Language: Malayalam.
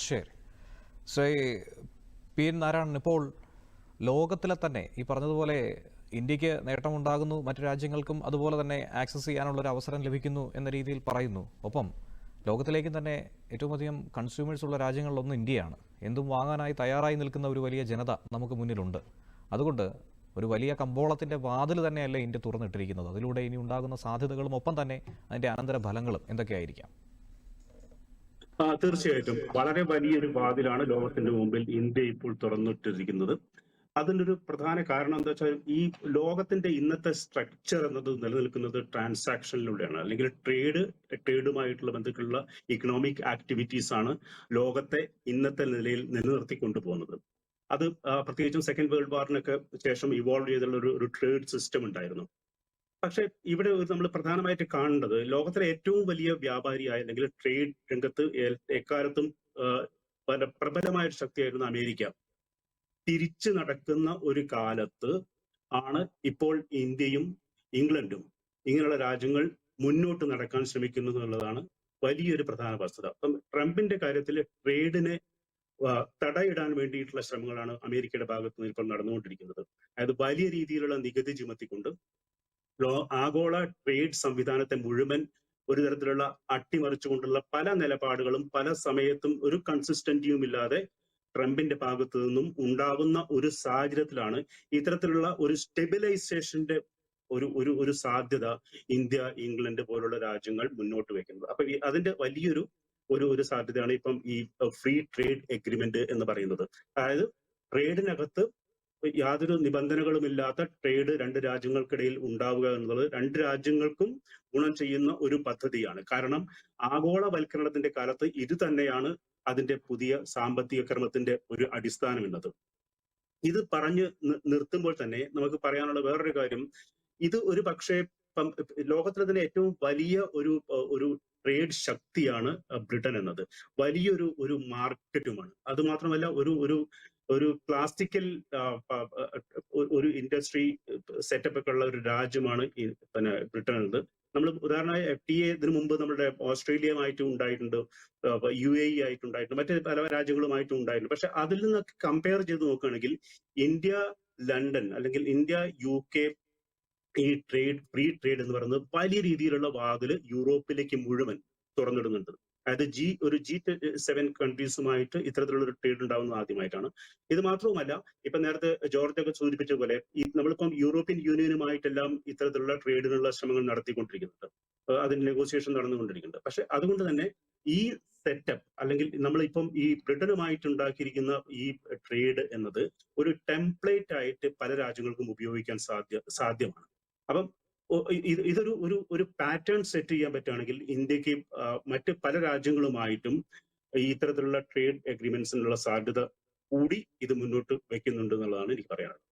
ശരി. ശ്രീ പി എൻ നാരായണൻ, ഇപ്പോൾ ലോകത്തിലെ തന്നെ ഈ പറഞ്ഞതുപോലെ ഇന്ത്യക്ക് നേട്ടമുണ്ടാകുന്നു, മറ്റു രാജ്യങ്ങൾക്കും അതുപോലെ തന്നെ ആക്സസ് ചെയ്യാനുള്ളൊരു അവസരം ലഭിക്കുന്നു എന്ന രീതിയിൽ പറയുന്നു. ഒപ്പം ലോകത്തിലേക്കും തന്നെ ഏറ്റവും അധികം കൺസ്യൂമേഴ്സ് ഉള്ള രാജ്യങ്ങളിലൊന്നും ഇന്ത്യയാണ്. എന്തും വാങ്ങാനായി തയ്യാറായി നിൽക്കുന്ന ഒരു വലിയ ജനത നമുക്ക് മുന്നിലുണ്ട്. അതുകൊണ്ട് ഒരു വലിയ കമ്പോളത്തിൻ്റെ വാതിൽ തന്നെയല്ലേ ഇന്ത്യ തുറന്നിട്ടിരിക്കുന്നത്. അതിലൂടെ ഇനി ഉണ്ടാകുന്ന സാധ്യതകളും ഒപ്പം തന്നെ അതിൻ്റെ അനന്തര ഫലങ്ങളും എന്തൊക്കെയായിരിക്കാം? തീർച്ചയായിട്ടും വളരെ വലിയൊരു വാതിലാണ് ലോകത്തിന്റെ മുമ്പിൽ ഇന്ത്യ ഇപ്പോൾ തുറന്നിട്ടിരിക്കുന്നത്. അതിൻ്റെ ഒരു പ്രധാന കാരണം എന്താ വെച്ചാൽ, ഈ ലോകത്തിന്റെ ഇന്നത്തെ സ്ട്രക്ചർ എന്നത് നിലനിൽക്കുന്നത് ട്രാൻസാക്ഷനിലൂടെയാണ്, അല്ലെങ്കിൽ ട്രേഡുമായിട്ടുള്ള ബന്ധത്തിലുള്ള ഇക്കണോമിക് ആക്ടിവിറ്റീസ് ആണ് ലോകത്തെ ഇന്നത്തെ നിലയിൽ നിലനിർത്തി കൊണ്ടുപോകുന്നത്. അത് പ്രത്യേകിച്ചും സെക്കൻഡ് വേൾഡ് വാറിനൊക്കെ ശേഷം ഇവോൾവ് ചെയ്തുള്ള ഒരു ട്രേഡ് സിസ്റ്റം ഉണ്ടായിരുന്നു. പക്ഷെ ഇവിടെ നമ്മൾ പ്രധാനമായിട്ട് കാണേണ്ടത്, ലോകത്തിലെ ഏറ്റവും വലിയ വ്യാപാരിയായ അല്ലെങ്കിൽ ട്രേഡ് രംഗത്ത് എക്കാലത്തും പ്രബലമായ ഒരു ശക്തിയായിരുന്ന അമേരിക്ക തിരിച്ചു നടക്കുന്ന ഒരു കാലത്ത് ആണ് ഇപ്പോൾ ഇന്ത്യയും ഇംഗ്ലണ്ടും ഇങ്ങനെയുള്ള രാജ്യങ്ങൾ മുന്നോട്ട് നടക്കാൻ ശ്രമിക്കുന്നു എന്നുള്ളതാണ് വലിയൊരു പ്രധാന വസ്തുത. അപ്പം ട്രംപിന്റെ കാര്യത്തിൽ ട്രേഡിനെ തടയിടാൻ വേണ്ടിയിട്ടുള്ള ശ്രമങ്ങളാണ് അമേരിക്കയുടെ ഭാഗത്ത് നിന്ന് ഇപ്പോൾ നടന്നുകൊണ്ടിരിക്കുന്നത്. അതായത് വലിയ രീതിയിലുള്ള നികുതി ചുമത്തിക്കൊണ്ട് ആഗോള ട്രേഡ് സംവിധാനത്തെ മുഴുവൻ ഒരു തരത്തിലുള്ള അട്ടിമറിച്ചുകൊണ്ടുള്ള പല നിലപാടുകളും പല സമയത്തും ഒരു കൺസിസ്റ്റന്റിയും ഇല്ലാതെ ട്രംപിന്റെ ഭാഗത്തു നിന്നും ഉണ്ടാകുന്ന ഒരു സാഹചര്യത്തിലാണ് ഇത്തരത്തിലുള്ള ഒരു സ്റ്റെബിലൈസേഷന്റെ ഒരു സാധ്യത ഇന്ത്യ, ഇംഗ്ലണ്ട് പോലുള്ള രാജ്യങ്ങൾ മുന്നോട്ട് വെക്കുന്നത്. അപ്പൊ അതിന്റെ വലിയൊരു ഒരു സാധ്യതയാണ് ഇപ്പം ഈ ഫ്രീ ട്രേഡ് എഗ്രിമെന്റ് എന്ന് പറയുന്നത്. അതായത് ട്രേഡിനകത്ത് യാതൊരു നിബന്ധനകളുമില്ലാത്ത ട്രേഡ് രണ്ട് രാജ്യങ്ങൾക്കിടയിൽ ഉണ്ടാവുക എന്നുള്ളത് രണ്ട് രാജ്യങ്ങൾക്കും ഗുണം ചെയ്യുന്ന ഒരു പദ്ധതിയാണ്. കാരണം ആഗോളവൽക്കരണത്തിന്റെ കാലത്ത് ഇത് തന്നെയാണ് അതിന്റെ പുതിയ സാമ്പത്തിക ക്രമത്തിന്റെ ഒരു അടിസ്ഥാനം എന്നത്. ഇത് പറഞ്ഞ് നിർത്തുമ്പോൾ തന്നെ നമുക്ക് പറയാനുള്ള വേറൊരു കാര്യം, ഇത് ഒരു പക്ഷേ ലോകത്തിലെ തന്നെ ഏറ്റവും വലിയ ഒരു ട്രേഡ് ശക്തിയാണ് ബ്രിട്ടൻ എന്നത്. വലിയൊരു മാർക്കറ്റുമാണ്. അത് മാത്രമല്ല ഒരു പ്ലാസ്റ്റിക്കൽ ഒരു ഇൻഡസ്ട്രി സെറ്റപ്പ് ഒക്കെ ഉള്ള ഒരു രാജ്യമാണ് പിന്നെ ബ്രിട്ടൻ എന്നത്. നമ്മൾ ഉദാഹരണമായി FTA ഇതിനു മുമ്പ് നമ്മുടെ ഓസ്ട്രേലിയയുമായിട്ടും ഉണ്ടായിട്ടുണ്ട്, UAE ആയിട്ടുണ്ടായിട്ടുണ്ട്, മറ്റ് പല രാജ്യങ്ങളുമായിട്ടും ഉണ്ടായിട്ടുണ്ട്. പക്ഷെ അതിൽ നിന്നൊക്കെ കമ്പയർ ചെയ്ത് നോക്കുകയാണെങ്കിൽ ഇന്ത്യ, ലണ്ടൻ അല്ലെങ്കിൽ ഇന്ത്യ UK ഈ ഫ്രീ ട്രേഡ് എന്ന് പറയുന്നത് വലിയ രീതിയിലുള്ള വാതില് യൂറോപ്പിലേക്ക് മുഴുവൻ തുറന്നിടുന്നുണ്ട്. അതായത് G7 കൺട്രീസുമായിട്ട് ഇത്തരത്തിലുള്ള ഒരു ട്രേഡ് ഉണ്ടാവുന്നത് ആദ്യമായിട്ടാണ്. ഇത് മാത്രവുമല്ല, ഇപ്പൊ നേരത്തെ ജോർജ് ഒക്കെ സൂചിപ്പിച്ച പോലെ നമ്മളിപ്പം യൂറോപ്യൻ യൂണിയനുമായിട്ടെല്ലാം ഇത്തരത്തിലുള്ള ട്രേഡിനുള്ള ശ്രമങ്ങൾ നടത്തിക്കൊണ്ടിരിക്കുന്നുണ്ട്, അതിന് നെഗോസിയേഷൻ നടന്നുകൊണ്ടിരിക്കുന്നുണ്ട്. പക്ഷെ അതുകൊണ്ട് തന്നെ ഈ സെറ്റപ്പ് അല്ലെങ്കിൽ നമ്മളിപ്പം ഈ ബ്രിട്ടനുമായിട്ട് ഉണ്ടാക്കിയിരിക്കുന്ന ഈ ട്രേഡ് എന്നത് ഒരു ടെംപ്ലേറ്റ് ആയിട്ട് പല രാജ്യങ്ങൾക്കും ഉപയോഗിക്കാൻ സാധ്യമാണ്. അപ്പം ഇതൊരു പാറ്റേൺ സെറ്റ് ചെയ്യാൻ പറ്റുകയാണെങ്കിൽ ഇന്ത്യക്ക് മറ്റ് പല രാജ്യങ്ങളുമായിട്ടും ഇത്തരത്തിലുള്ള ട്രേഡ് എഗ്രിമെന്റ്സിനുള്ള സാധ്യത കൂടി ഇത് മുന്നോട്ട് വെക്കുന്നുണ്ട് എന്നുള്ളതാണ് എനിക്ക് പറയാനുള്ളത്.